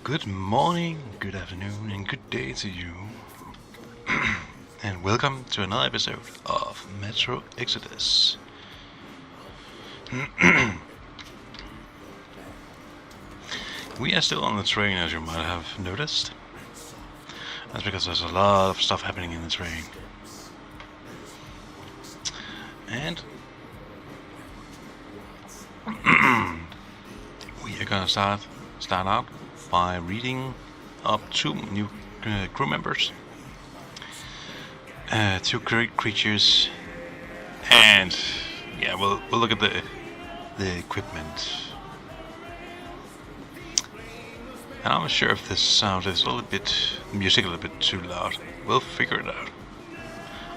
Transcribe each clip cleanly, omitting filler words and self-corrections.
Good morning, good afternoon, and good day to you. And welcome to another episode of Metro Exodus. We are still on the train, as you might have noticed. That's because there's a lot of stuff happening in the train. And we are gonna start out by reading up two new crew members, two great creatures, and yeah, we'll look at the equipment. And I'm not sure if this sound is music a little bit too loud. We'll figure it out.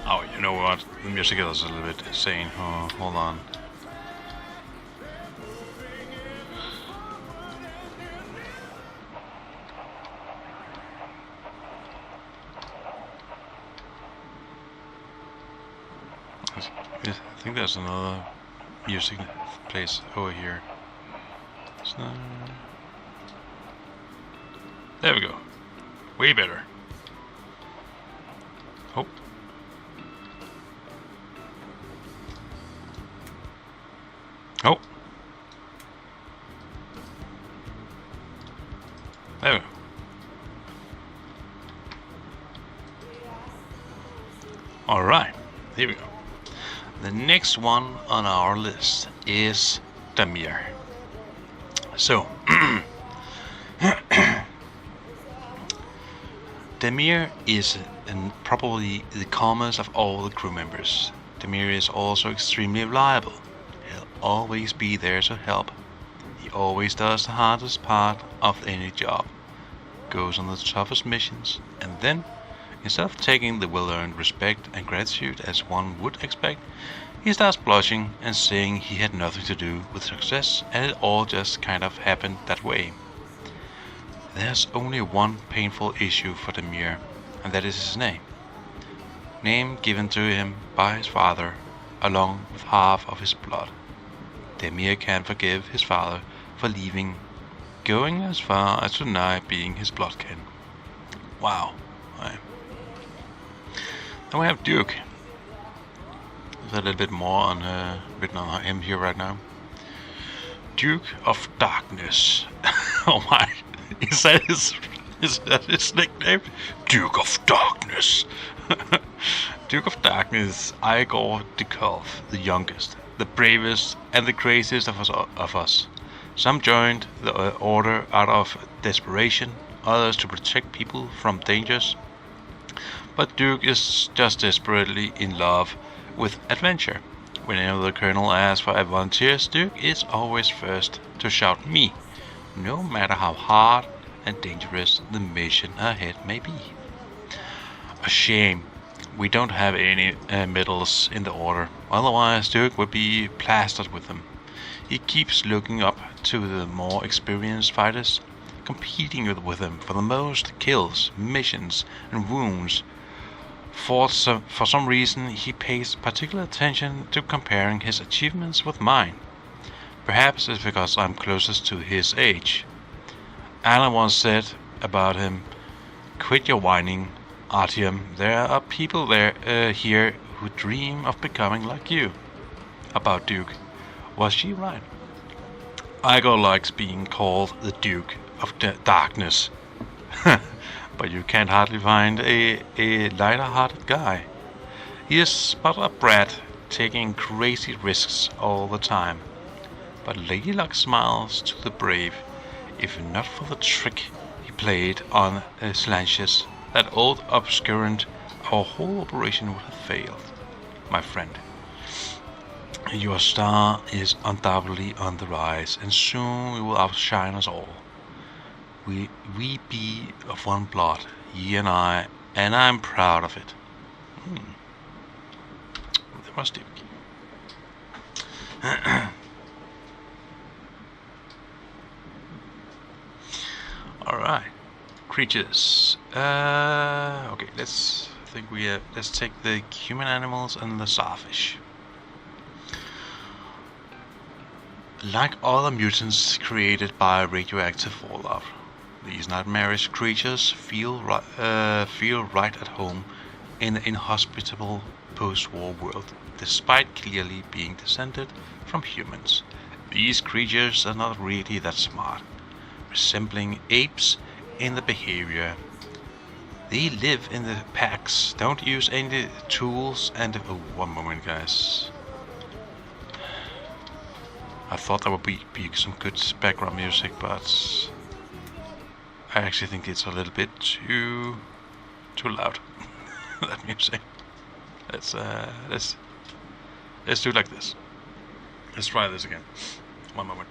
Oh, you know what? The music is a little bit insane. Oh, hold on. I think there's another music place over here. There we go. Way better. Oh. Oh. There we go. Alright, here we go. The next one on our list is Damir. So, Damir is probably the calmest of all the crew members. Damir is also extremely reliable. He'll always be there to help. He always does the hardest part of any job, goes on the toughest missions, and then, instead of taking the well-earned respect and gratitude as one would expect, he starts blushing and saying he had nothing to do with success and it all just kind of happened that way. There's only one painful issue for Damir, and that is his name. Name given to him by his father, along with half of his blood. Damir can't forgive his father for leaving, going as far as to deny being his bloodkin. Wow. Right. Then we have Duke. There's a little bit more written on him here right now. Duke of Darkness. Oh my. Is that his nickname? Duke of Darkness. Duke of Darkness, Igor Dikolf, the youngest, the bravest, and the craziest of us. Some joined the order out of desperation, others to protect people from dangers. But Duke is just desperately in love with adventure. Whenever the colonel asks for volunteers, Duke is always first to shout me, no matter how hard and dangerous the mission ahead may be. A shame we don't have any medals in the order, otherwise Duke would be plastered with them. He keeps looking up to the more experienced fighters, competing with them for the most kills, missions, and wounds. For some reason, he pays particular attention to comparing his achievements with mine. Perhaps it's because I'm closest to his age. Alan once said about him, "Quit your whining, Artyom. There are people here who dream of becoming like you." About Duke. Was she right? Igor likes being called the Duke of Darkness. But you can't hardly find a lighter-hearted guy. He is but a brat, taking crazy risks all the time. But Lady Luck smiles to the brave. If not for the trick he played on Slanches, that old obscurant, our whole operation would have failed. My friend, your star is undoubtedly on the rise, and soon you will outshine us all. We be of one blood, ye and I'm proud of it. That was Duke. Alright. Creatures. Okay, let's take the human animals and the starfish. Like other mutants created by radioactive fallout, These nightmarish creatures feel right at home in the inhospitable post-war world, despite clearly being descended from humans. These creatures are not really that smart, resembling apes in the behavior. They live in the packs, don't use any tools, and oh, one moment, guys. I thought there would be some good background music, but I actually think it's a little bit too loud. That music. Let's do it like this. Let's try this again. One moment.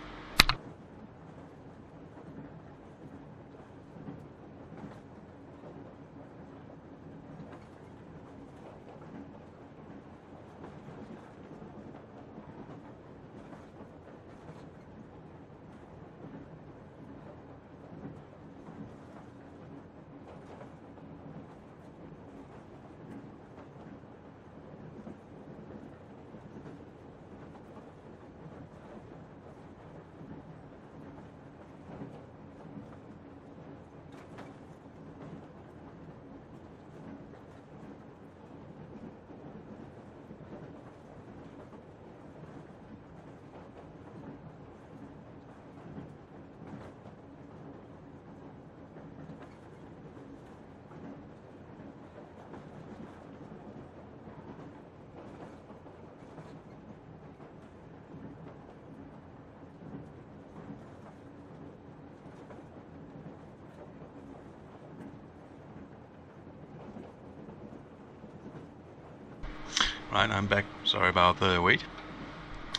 Right, I'm back. Sorry about the wait.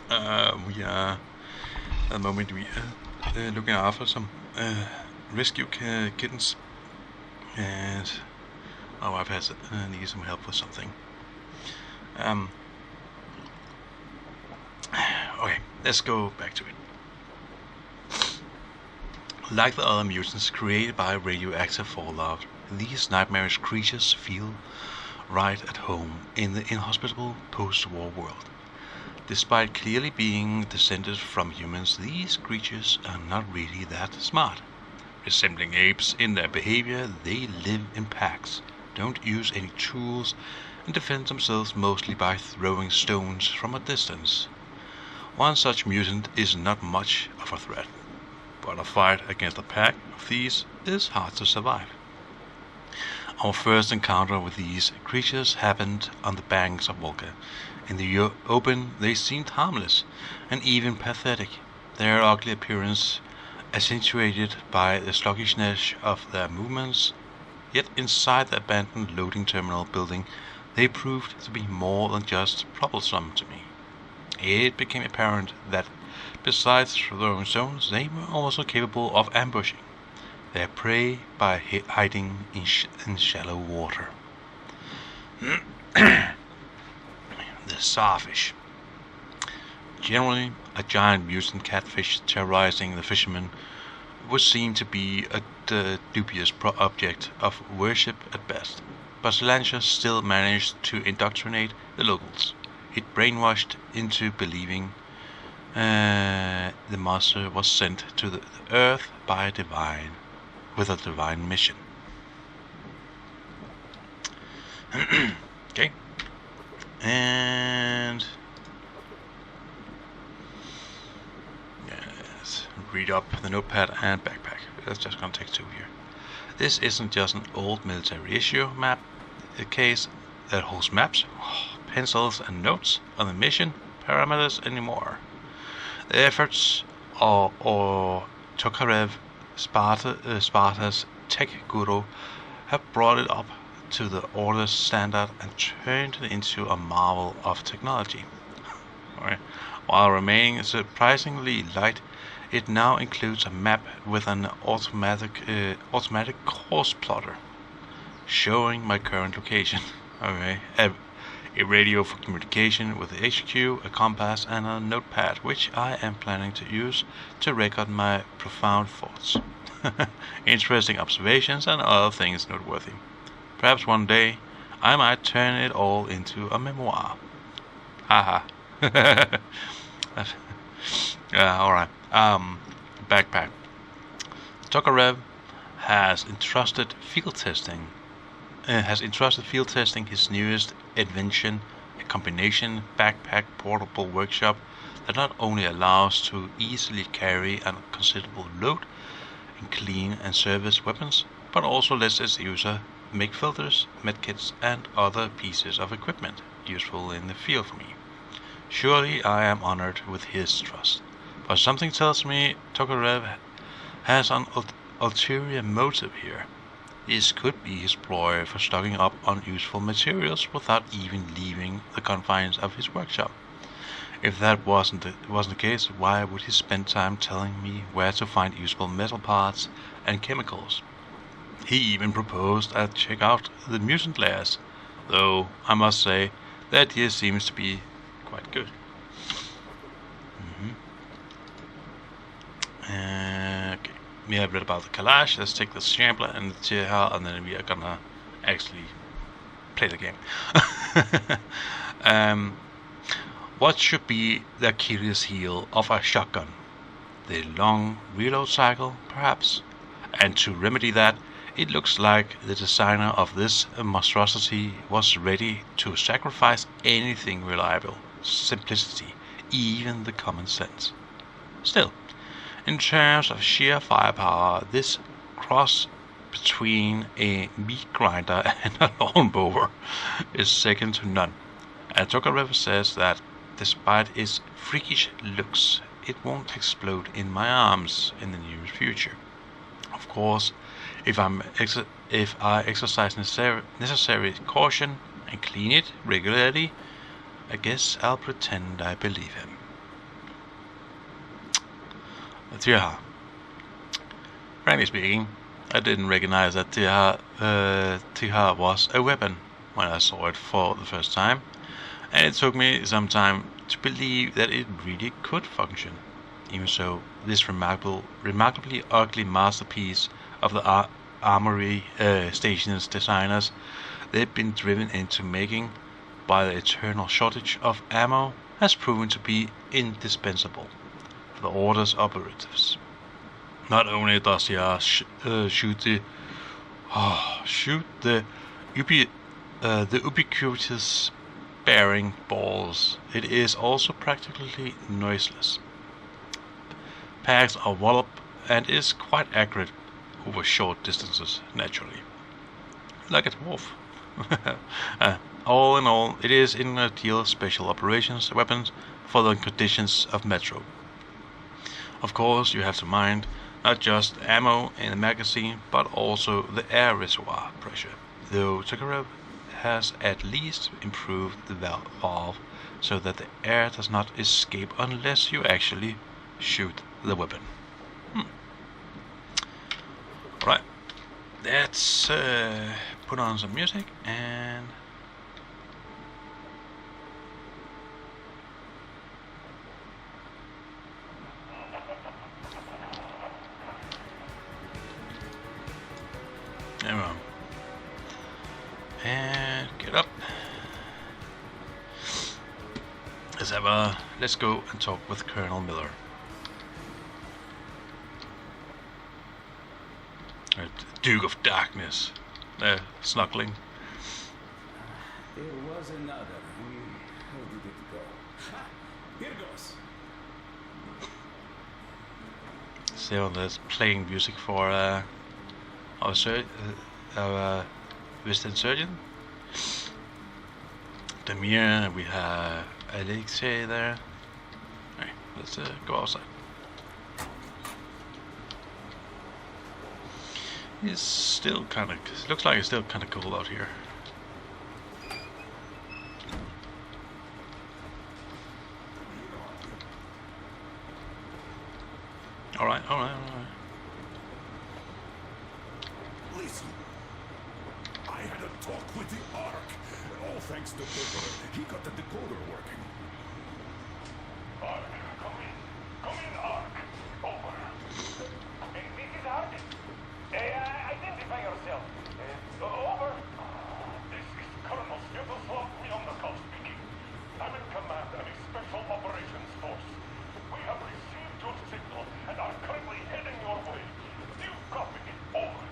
We are at the moment looking after some rescue kittens, and my wife has needs some help with something. Okay, let's go back to it. Like the other mutants created by radioactive fallout, these nightmarish creatures feel right at home in the inhospitable post-war world. Despite clearly being descended from humans, these creatures are not really that smart. Resembling apes in their behavior, they live in packs, don't use any tools, and defend themselves mostly by throwing stones from a distance. One such mutant is not much of a threat, but a fight against a pack of these is hard to survive. Our first encounter with these creatures happened on the banks of Volga. In the open, they seemed harmless and even pathetic, their ugly appearance accentuated by the sluggishness of their movements. Yet inside the abandoned loading terminal building, they proved to be more than just troublesome to me. It became apparent that, besides throwing stones, they were also capable of ambushing their prey by hiding in shallow water. The starfish. Generally, a giant mutant catfish terrorizing the fishermen would seem to be a dubious object of worship at best, but Silentia still managed to indoctrinate the locals. It brainwashed into believing the monster was sent to the earth by a divine mission. Okay. And let's read up the notepad and backpack. That's just gonna take two here. This isn't just an old military issue map, a case that holds maps, pencils and notes on the mission, parameters anymore. The efforts of Tokarev, Sparta's tech guru, have brought it up to the Order's standard and turned it into a marvel of technology. While remaining surprisingly light, it now includes a map with an automatic course plotter showing my current location. A radio for communication with the HQ, a compass, and a notepad, which I am planning to use to record my profound thoughts, interesting observations, and other things noteworthy. Perhaps one day I might turn it all into a memoir. Haha. Alright. Backpack. Tokarev has entrusted field testing his newest invention, a combination backpack portable workshop that not only allows to easily carry a considerable load and clean and service weapons, but also lets its user make filters, medkits, and other pieces of equipment useful in the field for me. Surely I am honored with his trust, but something tells me Tokarev has an ulterior motive here. This could be his ploy for stocking up on useful materials without even leaving the confines of his workshop. If that wasn't the case, why would he spend time telling me where to find useful metal parts and chemicals? He even proposed I check out the mutant layers, though I must say the idea seems to be quite good. Okay, we have read about the Kalash. Let's take the Shambler and the Tihar, and then we are gonna actually play the game. What should be the Achilles heel of a shotgun? The long reload cycle, perhaps? And to remedy that, it looks like the designer of this monstrosity was ready to sacrifice anything reliable, simplicity, even the common sense. Still, in terms of sheer firepower, this cross between a meat grinder and a lawnmower is second to none. And Tokarev says that despite its freakish looks, it won't explode in my arms in the near future. Of course, if I exercise necessary caution and clean it regularly, I guess I'll pretend I believe him. Tihar. Frankly speaking, I didn't recognize that Tihar was a weapon when I saw it for the first time, and it took me some time to believe that it really could function. Even so, this remarkably ugly masterpiece of the armory station's designers, they've been driven into making by the eternal shortage of ammo, has proven to be indispensable for the Order's operatives. Not only does he shoot the ubiquitous bearing balls, it is also practically noiseless. Packs a wallop and is quite accurate over short distances, naturally. Like a dwarf. All in all, it is an ideal special operations weapon for the conditions of Metro. Of course, you have to mind not just ammo in the magazine, but also the air reservoir pressure, though Tokarev has at least improved the valve so that the air does not escape unless you actually shoot the weapon. Right, let's put on some music and and get up. Let's go and talk with Colonel Miller. Duke of Darkness, snuggling. There was another. How did it go? Here goes. So there's playing music for our Western surgeon. Damir, we have Alexei there. Alright, let's go outside. It's still kind of, looks like it's still kind of cold out here. Alright. Listen, I had a talk with the Ark. All thanks to Papa. He got the decoder working. Ark, come in, Ark. Over. This is Ark. Identify yourself. Over. This is Colonel Svetoslav Mionakov speaking. I'm in command of a special operations force. We have received your signal and are currently heading your way. Do you copy? Over.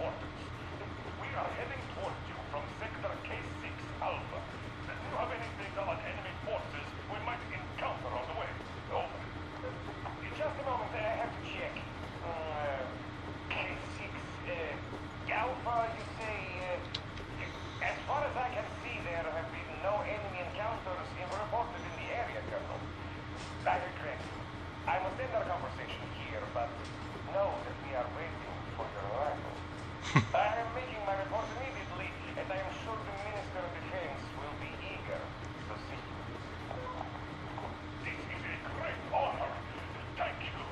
quarters. We are heading towards you from sector K6 Alpha. Do you have any data on enemy forces we might encounter on the way? Over. Just a moment, I have to check. K6 Alpha, you say? As far as I can see, there have been no enemy encounters reported in the area, Colonel. I regret. I must end our conversation here, but know that we are waiting for your arrival. I am making my report immediately, and I am sure the Minister of Defense will be eager to see you. This is a great honor. Thank you.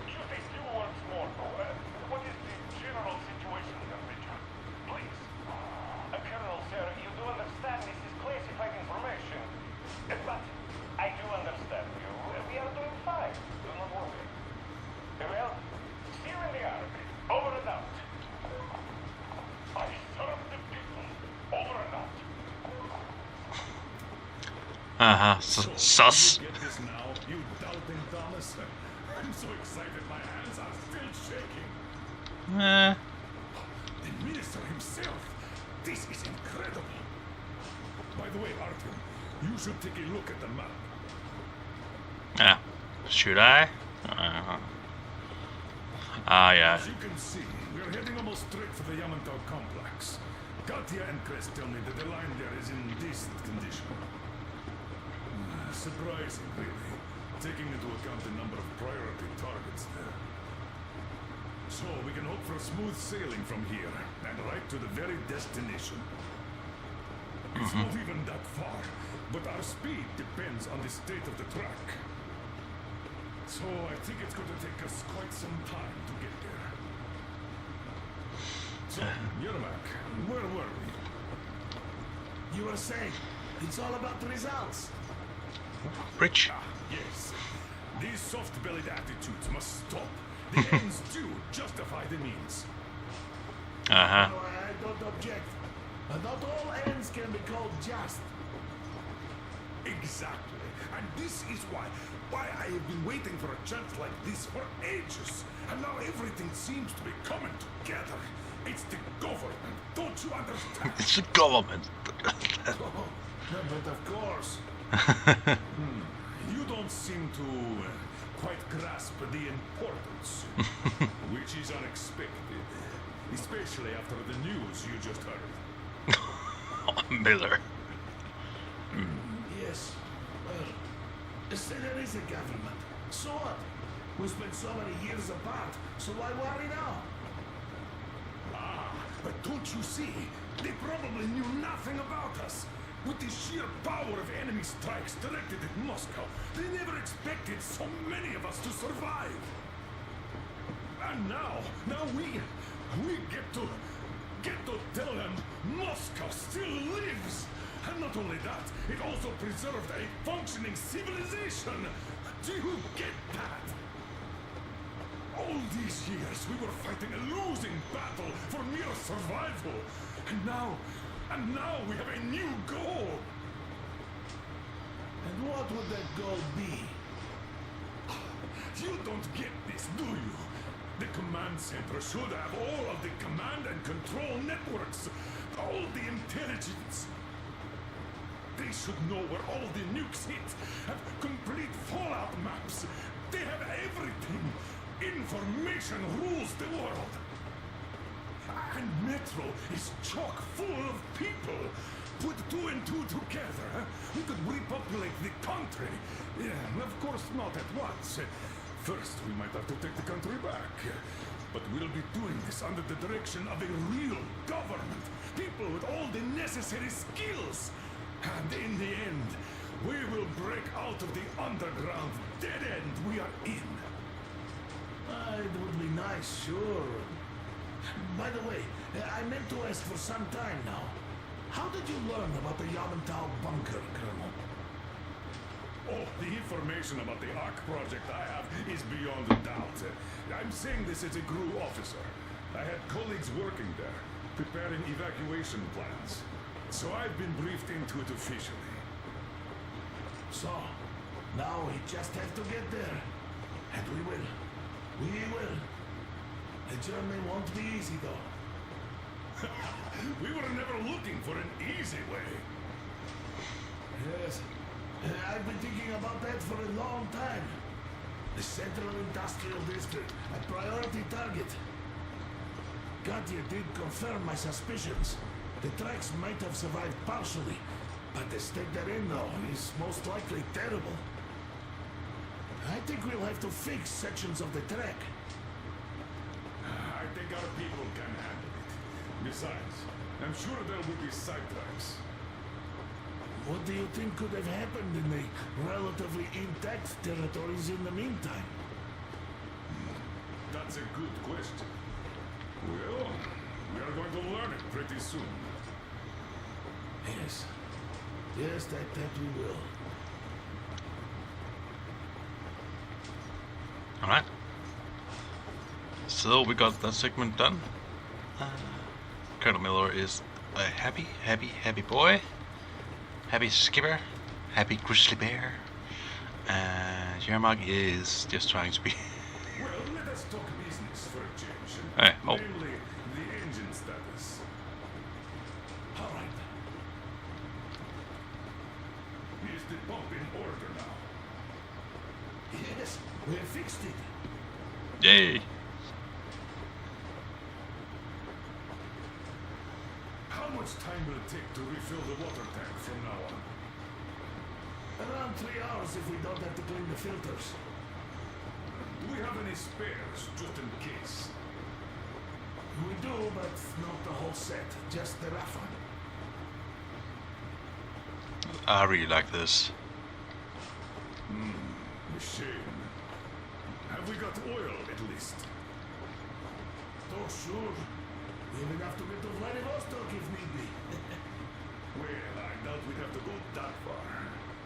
Just a few words more, though. What is the general situation in the region? Please. Colonel, sir, you do understand this is classified information. But I do understand you. We are doing fine. Do not worry. Well, see you in the Ark. Over and out. I serve the people. Over and out. Sus. You get this now, you doubting Thomas? I'm so excited my hands are still shaking. The minister himself. This is incredible. By the way, Artyom, you should take a look at the map. Should I? Yeah. As you can see, we're heading almost straight for the Yamantau complex. Katya and Crest tell me that the line there is in decent condition. Surprising, really, taking into account the number of priority targets there. So we can hope for smooth sailing from here, and right to the very destination. It's not even that far, but our speed depends on the state of the track. So I think it's going to take us quite some time to get there. So, Yermak, where were we? You were saying, it's all about the results. Rich. Yes. These soft-bellied attitudes must stop. The ends do justify the means. No, I don't object. But not all ends can be called just. Exactly. And this is why I have been waiting for a chance like this for ages. And now everything seems to be coming together. It's the government. Don't you understand? It's the government. Oh, but of course. You don't seem to quite grasp the importance, which is unexpected, especially after the news you just heard. Miller. Yes. Well, say there is a government. So what? We spent so many years apart, so why worry now? But don't you see? They probably knew nothing about us. With the sheer power of enemy strikes directed at Moscow, they never expected so many of us to survive. And now we get to tell them Moscow still lives. And not only that, it also preserved a functioning civilization. Do you get that? All these years we were fighting a losing battle for mere survival. And now we have a new goal. And what would that goal be? You don't get this, do you? The command center should have all of the command and control networks, all the intelligence. They should know where all the nukes hit, have complete fallout maps. They have everything. Information rules the world. And Metro is chock full of people. Put two and two together, we could repopulate the country. Yeah, of course not at once. First, we might have to take the country back. But we'll be doing this under the direction of a real government. People with all the necessary skills. And in the end, we will break out of the underground dead end we are in. It would be nice, sure. By the way, I meant to ask for some time now. How did you learn about the Yamantau bunker, Colonel? Oh, the information about the ARC project I have is beyond doubt. I'm saying this as a GRU officer. I had colleagues working there, preparing evacuation plans. So I've been briefed into it officially. So, now we just have to get there. And we will. We will. The journey won't be easy, though. We were never looking for an easy way. Yes, I've been thinking about that for a long time. The Central Industrial District, a priority target. Gatia did confirm my suspicions. The tracks might have survived partially, but the state they're in now is most likely terrible. I think we'll have to fix sections of the track. I think our people can handle it. Besides, I'm sure there will be sidetracks. What do you think could have happened in the relatively intact territories in the meantime? That's a good question. Well, we are going to learn it pretty soon. Yes. Yes, that we will. Alright. So we got that segment done. Colonel Miller is a happy boy. Happy skipper. Happy grizzly bear. And Yermak is just trying to be... Well, let us talk business for a change. Hey, oh. Namely, the engine status. All right. Is the pump in order now? Yes, we have fixed it. Yay! How much time will it take to refill the water tank from now on? Around 3 hours if we don't have to clean the filters. Do we have any spares, just in case? We do, but not the whole set, just the rough one. I really like this. A shame. Have we got oil, at least? Oh, sure. We have enough to get to Vladivostok if need be. Well, I doubt we'd have to go that far.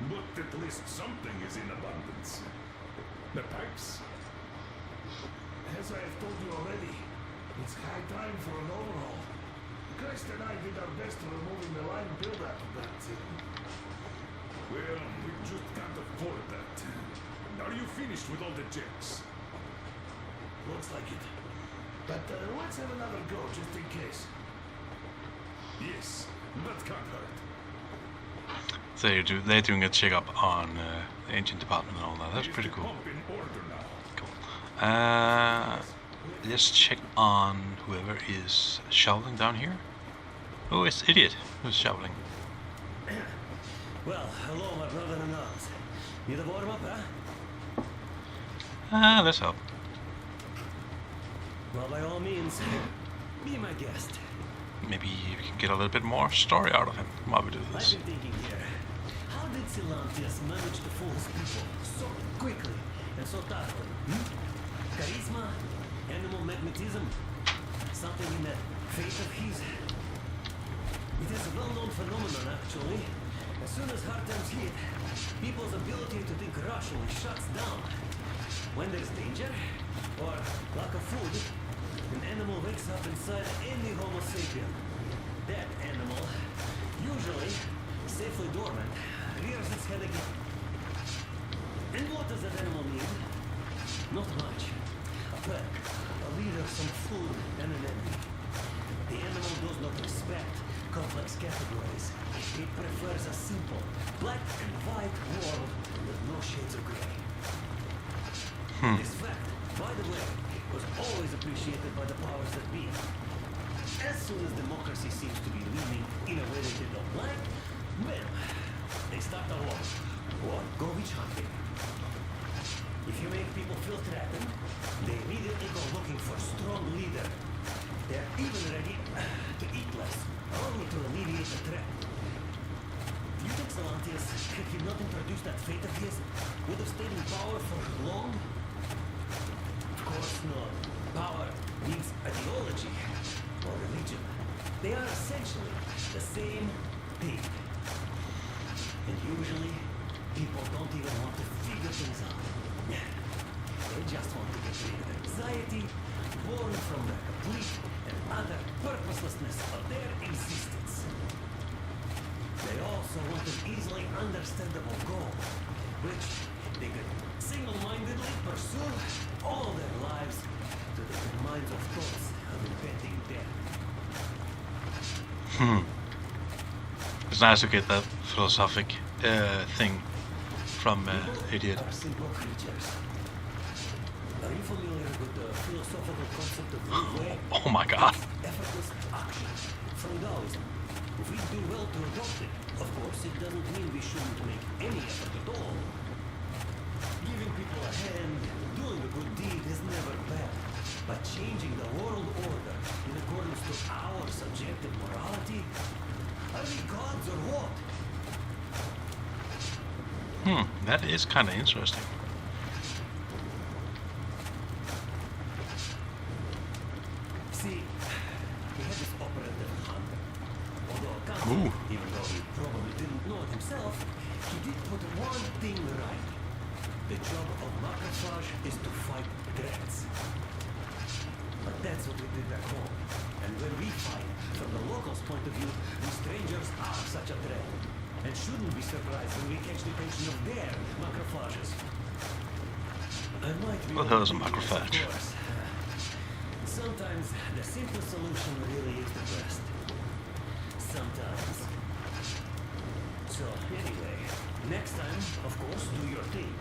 But at least something is in abundance. The pipes? As I have told you already, it's high time for an overhaul. Christ and I did our best removing the line buildup, but... Well, we just can't afford that. Are you finished with all the jets? looks like it. But let's have another go, just in case. Yes, that can't hurt. So they're doing a checkup on the engine department and all that. That's pretty cool. Pump in order now. Cool. Let's check on whoever is shoveling down here. Oh, it's Idiot who's shoveling. Well, hello, my brother in arms. Need a warm up, Ah, let's help. Well, by all means, be my guest. Maybe we can get a little bit more story out of him while we do I've this. been thinking here, how did Silantius manage to fool his people so quickly and so thoroughly? Charisma? Animal magnetism? Something in that faith of his? It is a well-known phenomenon, actually. As soon as hard times hit, people's ability to think rationally shuts down. When there's danger, or lack of food, an animal wakes up inside any Homo sapien. That animal, usually safely dormant, rears its head again. And what does that animal need? Not much. A pet, a leader, some food, and an enemy. The animal does not respect complex categories. It prefers a simple, black and white world with no shades of gray. This fact, by the way, was always appreciated by the powers that be. As soon as democracy seems to be leaning in a way that they don't like, well, they start a war. Or go witch hunting. If you make people feel threatened, they immediately go looking for a strong leader. They're even ready to eat less, only to alleviate the threat. Do you think Silantius, if he not introduced that fate of his, would have stayed in power for long? Of course not. Power means ideology or religion. They are essentially the same thing. And usually, people don't even want to figure things out. They just want to get rid of anxiety born from the complete and utter purposelessness of their existence. They also want an easily understandable goal, which they could single-mindedly pursue all their lives to the minds of thoughts of impending death. Hmm. It's nice to get that philosophic thing from Idiot. Are simple creatures. Are you familiar with the philosophical concept of free will? Oh my god. Effortless action from Taoism. We do well to adopt it. Of course, it doesn't mean we shouldn't make any effort at all. Giving people a hand, doing a good deed is never bad. But changing the world order in accordance to our subjective morality? Are we gods or what? That is kind of interesting. See, we had this operative hunter. Although a Ooh. gun, even though he probably didn't know it himself, he did put one thing right. The job of macrophage is to fight threats. But that's what we did back home. And when we fight, from the locals' point of view, we strangers are such a threat. And shouldn't be surprised when we catch the attention of their macrophages. I might be What the hell is a overthinking this, of macrophage? course. Sometimes the simplest solution really is the best. Sometimes. So anyway, next time, of course, do your thing.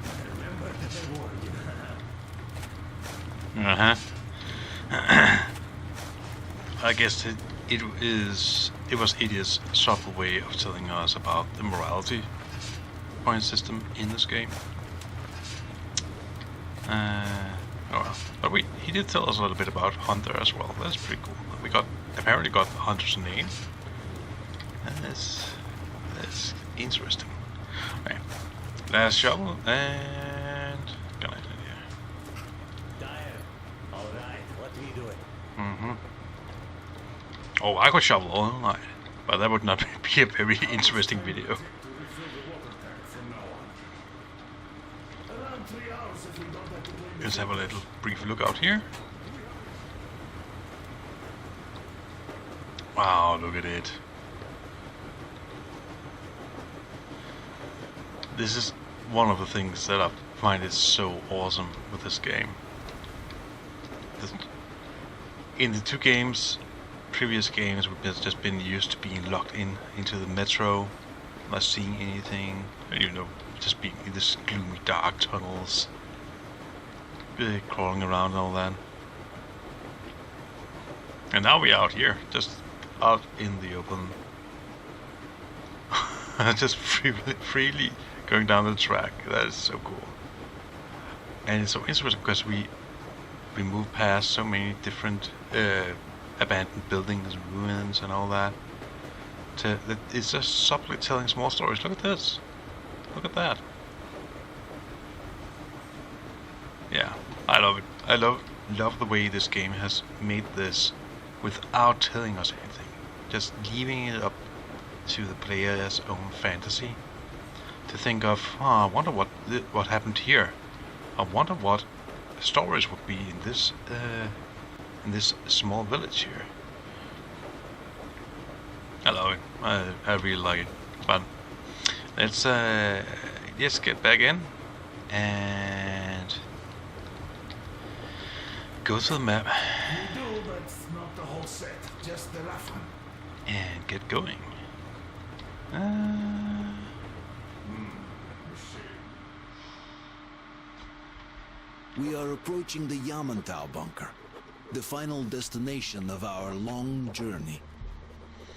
But remember that I warned you. I guess it was Idiot's subtle way of telling us about the morality point system in this game. Oh well, but he did tell us a little bit about Hunter as well. That's pretty cool. We apparently got Hunter's name. That's interesting. Okay, last shovel and gonna Dyer, alright, what we do it? Oh, I could shovel all night, but that would not be a very interesting video. To refill the water tank from now on. Around 3 hours if we don't have to blame Let's have a little brief look out here. Wow, look at it. This is one of the things that I find is so awesome with this game. In the previous games, we've just been used to being locked into the metro, not seeing anything, just being in this gloomy dark tunnels, crawling around and all that. And now we're out here, just out in the open, just freely going down the track. That is so cool. And it's so interesting because we move past so many different abandoned buildings, ruins, and all that. It's just subtly telling small stories. Look at this. Look at that. Yeah, I love it. I love the way this game has made this without telling us anything. Just leaving it up to the player's own fantasy to think of, I wonder what happened here. I wonder what stories would be in this small village here. I love it. I really like it. But let's just get back in and go to the map We do, but not the whole set. Just the rough one. and get going. We are approaching the Yamantau bunker, the final destination of our long journey.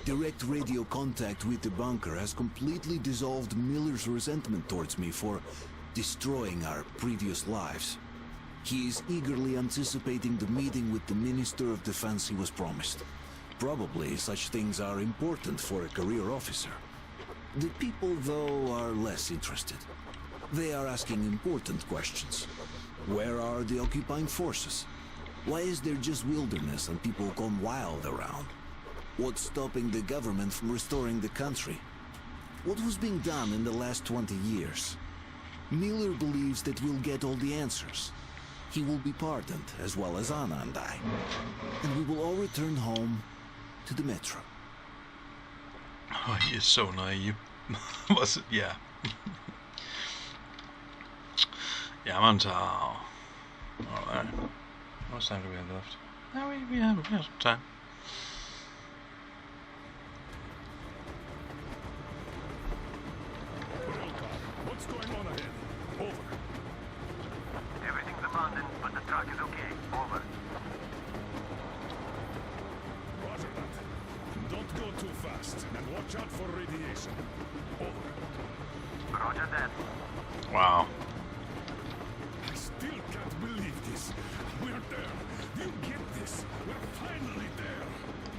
Direct radio contact with the bunker has completely dissolved Miller's resentment towards me for destroying our previous lives. He is eagerly anticipating the meeting with the Minister of Defense he was promised. Probably such things are important for a career officer. The people, though, are less interested. They are asking important questions. Where are the occupying forces? Why is there just wilderness and people gone wild around? What's stopping the government from restoring the country? What was being done in the last 20 years? Miller believes that we'll get all the answers. He will be pardoned, as well as Anna and I. And we will all return home to the metro. Oh, he is so naive. Was it? Yeah. Yamantau. Alright. How much time do we have left? No, we have some time. Don't go too fast, and watch out for radiation. Over. Roger that. Wow. I still can't believe this. We're there. You get this. We're finally there.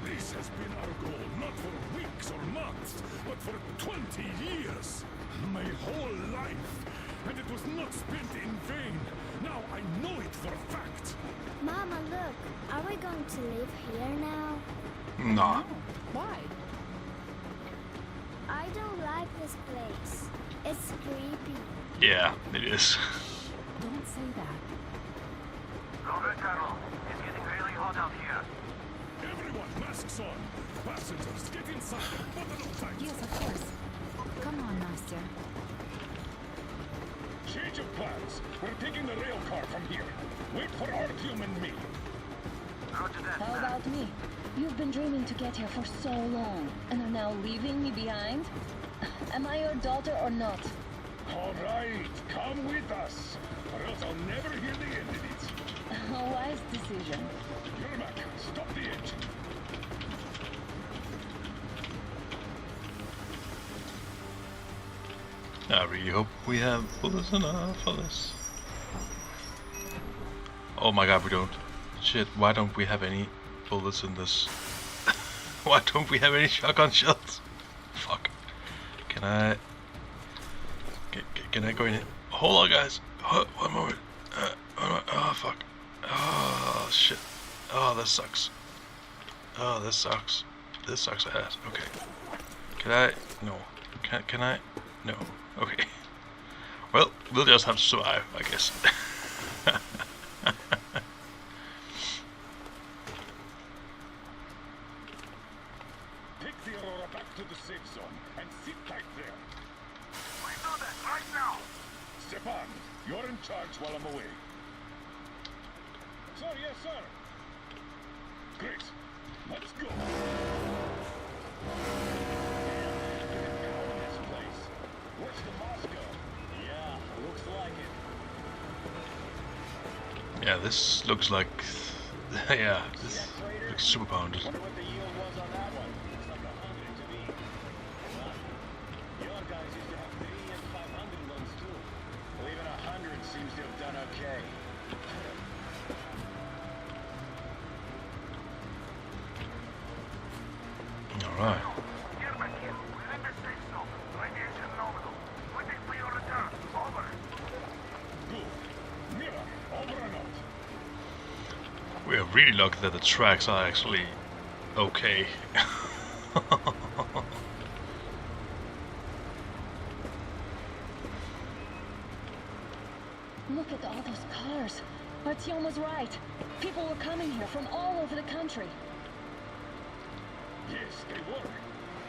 This has been our goal, not for weeks or months, but for 20 years. My whole life. And it was not spent in vain. Now I know it for a fact. Mama, look. Are we going to live here now? Nah. Why? I don't like this place. It's creepy. Yeah, it is. Don't say that. Robert, Colonel. It's getting really hot out here. Everyone, masks on. Passengers, get inside and button up tight. Yes, of course. Come on, Master. Change of plans. We're taking the rail car from here. Wait for Artyom and me. Roger that. How about me? You've been dreaming to get here for so long, and are now leaving me behind? Am I your daughter or not? All right, come with us, or else I'll never hear the end of it. A wise decision. Yermak, stop the engine. I really hope we have bullets enough for this. Oh my god, we don't. Shit, why don't we have any bullets in this? Why don't we have any shotgun shells? Fuck. Can I... Can I go in here? Hold on, guys. One moment. Oh, fuck. Oh, shit. Oh, this sucks. Oh, this sucks. This sucks ass. Okay. Can I... No. Can I... No. Okay. Well, we'll just have to survive, I guess. Take the Aurora back to the safe zone and sit tight there. We do that right now. Stepan, you're in charge while I'm away. Sir, yes, sir. Great. Let's go. This place. Where's the Moscow? Yeah, looks like it. Yeah, this looks like... yeah, this looks super pounded. Wonder what the yield was on that one. Looks like 100 to me. Well, your guys used to have 3 and 500 guns too. Well, even 100 seems to have done okay. Alright. Yermak here. We're in the safe zone. Radiation nominal. Waiting for your return. Over. Good. Mira, over and out. We are really lucky that the tracks are actually okay. Look at all those cars. Artyom was right. People were coming here from all over the country. Yes, they were.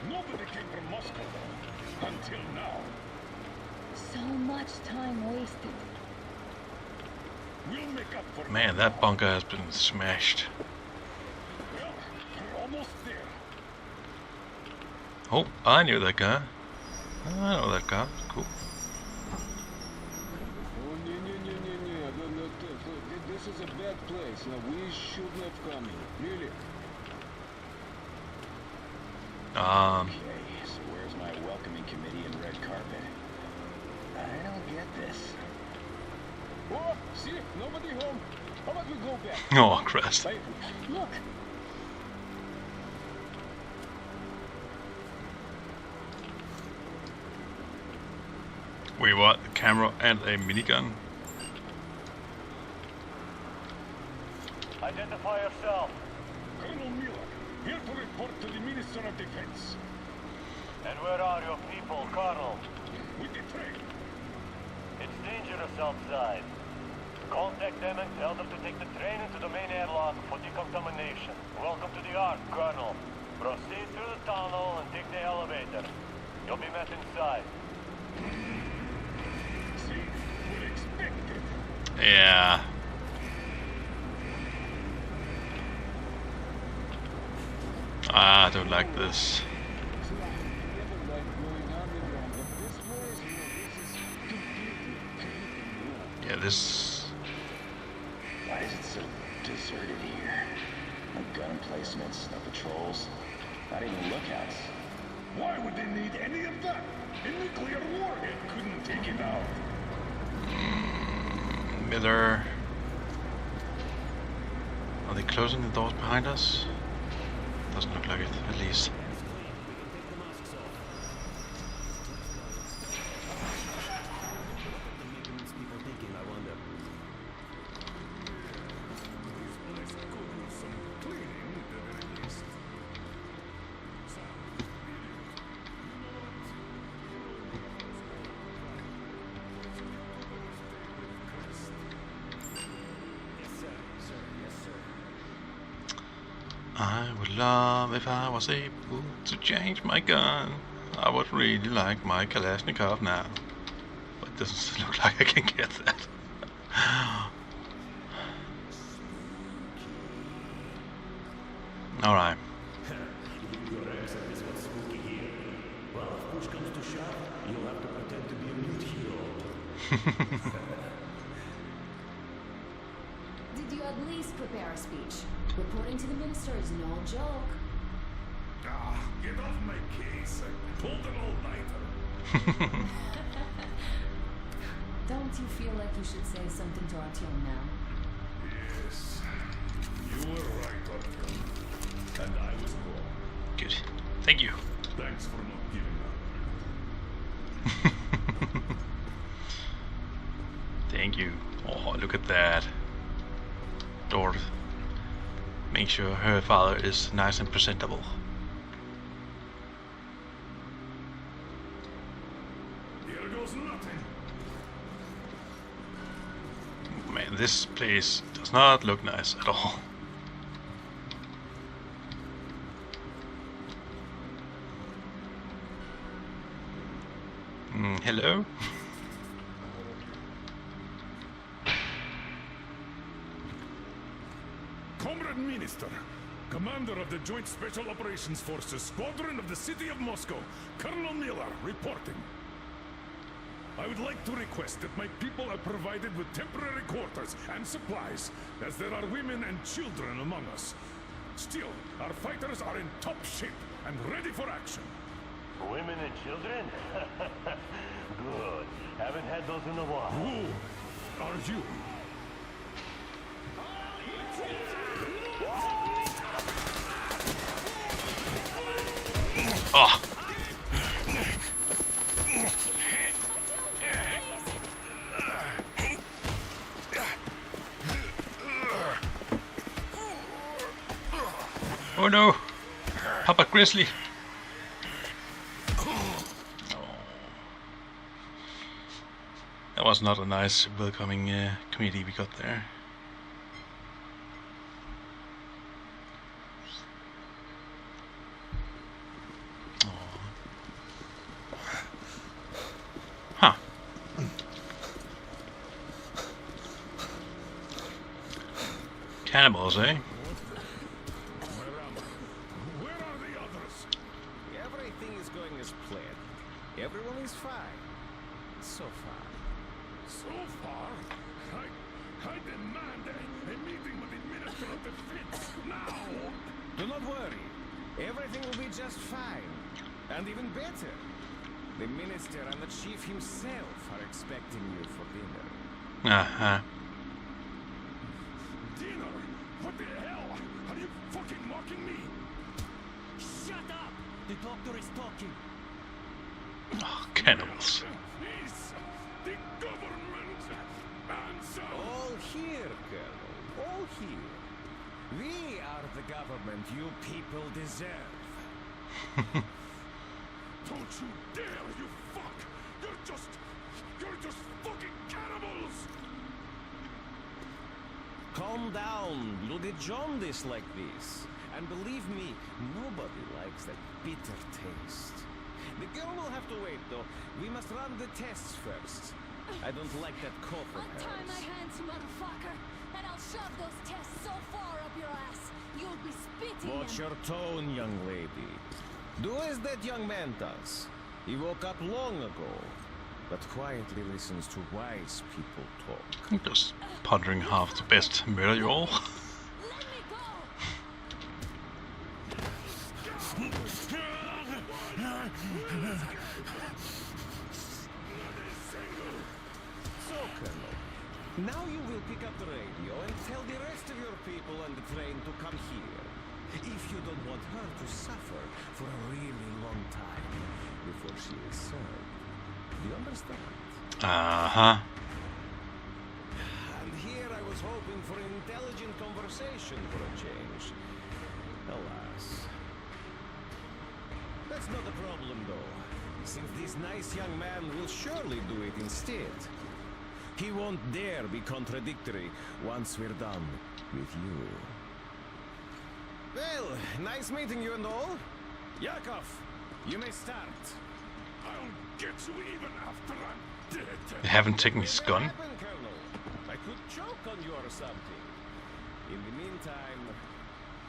Nobody came from Moscow, though. Until now. So much time wasted. We'll make up for it. Man, that bunker has been smashed. Well, we're almost there. Oh, I knew that guy. I know that guy. Cool. Oh, no. This is a bad place. Now, we shouldn't have come here. Really? Okay, so where's my welcoming committee and red carpet? I don't get this. Oh, see? Nobody home. How about we go back? Oh, Christ. Hey, Look, Wait, what? A camera and a minigun? Identify yourself. Colonel Miller, here to report to the Minister of Defense. And where are your people, Colonel? With the train. It's dangerous outside. Contact them and tell them to take the train into the main airlock for decontamination. Welcome to the Ark, Colonel. Proceed through the tunnel and take the elevator. You'll be met inside. See, we're expected. Yeah. I don't like this. see, I never liked going underground, but this place, this is completely Yeah, this... Why is it so deserted here? No gun placements, no patrols. Not even lookouts. Why would they need any of that? A nuclear warhead couldn't take it out. Miller. Are they closing the doors behind us? Doesn't look like it, at least. I would love if I was able to change my gun. I would really like my Kalashnikov now. But it doesn't look like I can get that. Alright. Your accent is what's spooky here. Well, if push comes to shove, you'll have to pretend to be a mute hero. Did you at least prepare a speech? Reporting to the minister is no joke. Ah, get off my case. I pulled an all-nighter. Don't you feel like you should say something to Artyom now? Yes. You were right, Artyom. And I was wrong. Good. Thank you. Thanks for not giving up. Thank you. Oh, look at that. Door. Make sure her father is nice and presentable. Here goes nothing. Man, this place does not look nice at all. Hello? Comrade Minister, Commander of the Joint Special Operations Forces, Squadron of the City of Moscow, Colonel Miller, reporting. I would like to request that my people are provided with temporary quarters and supplies, as there are women and children among us. Still, our fighters are in top shape and ready for action. Women and children? Good. Haven't had those in a while. Who are you? Oh. Oh no! Papa Grizly! That was not a nice welcoming committee we got there. Huh. Cannibals, eh? Where are the others? Everything is going as planned. Everyone is fine. So far. So far, I demand a meeting with the Minister of Defense now. Do not worry. Everything will be just fine. And even better. The minister and the chief himself are expecting you for dinner. Uh-huh. Dinner? What the hell? Are you fucking mocking me? Shut up! The doctor is talking. Oh, cannibals. Please, the government answer. All here, Colonel. All here. We are the government you people deserve. Don't you dare, you fuck! You're just fucking cannibals! Calm down. Bloody jaundice like this. And believe me, nobody likes that bitter taste. The girl will have to wait, though. We must run the tests first. I don't like that cough of Untie my hers. hands, motherfucker, and I'll shove those tests so far up your ass, you'll be spitting Watch them. your tone, young lady. Do as that young man does. He woke up long ago, but quietly listens to wise people talk. Just pondering how to best murder you all. Let me go! So, Colonel, now you will pick up the radio and tell the rest of your people on the train to come here. If you don't want her to suffer for a really long time before she is served. Do you understand? Uh-huh. And here I was hoping for intelligent conversation for a change. Alas. That's not a problem, though, since this nice young man will surely do it instead. He won't dare be contradictory once we're done with you. Well, nice meeting you and all. Yakov, you may start. I'll get you even after I'm dead. They haven't taken his What gun. happened, Colonel? I could choke on you or something. In the meantime,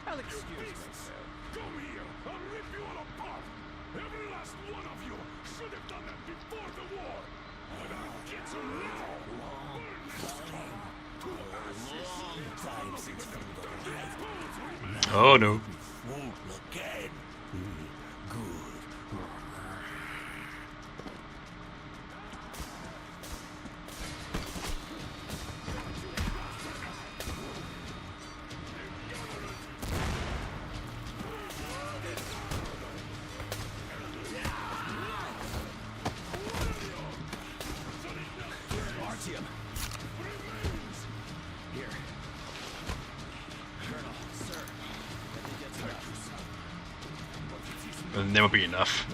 I'll excuse myself. Come here. I'll rip you all apart. Every last one of you should have done that before the war. But I'll get you now. Burn this town to ashes. Time since food arrived. Oh no. Fool again. Good. Artyom. Here. Colonel, sir. Let me get some. It'll never be enough.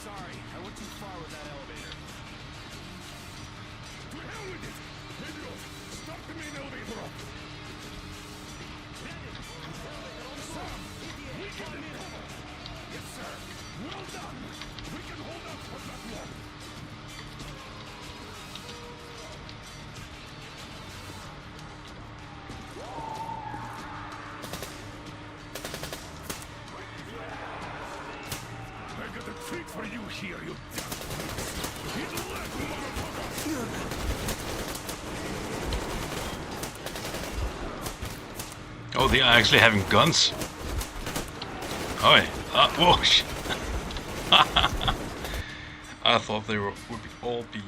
Sorry, I went too far with that elevator. To hell with it. Pedro, stop the main elevator up. Sam, we can recover. Yes, sir. Well done. We can hold out for that long. I got a treat for you here, you damn. Hit the leg, motherfucker. Oh, they are actually having guns. Oh, whoa. I thought they would all be,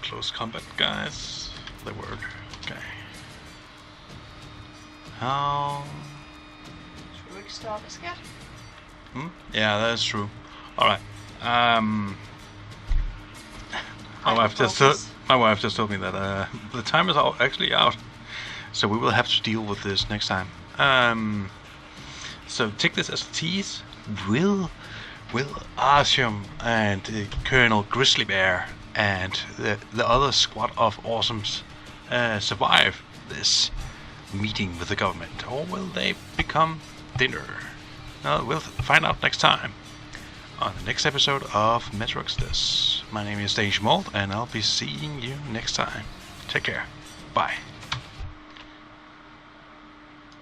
close combat guys. They weren't. Okay. How? Should we start this again? Yeah, that's true. All right. My wife just told me that the time is actually out, so we will have to deal with this next time. So take this as a tease. Will Artyom and Colonel Grizly Bear and the other squad of awesomes survive this meeting with the government, or will they become dinner? We'll find out next time on the next episode of Metro Exodus. My name is Danish Mold, and I'll be seeing you next time. Take care. Bye.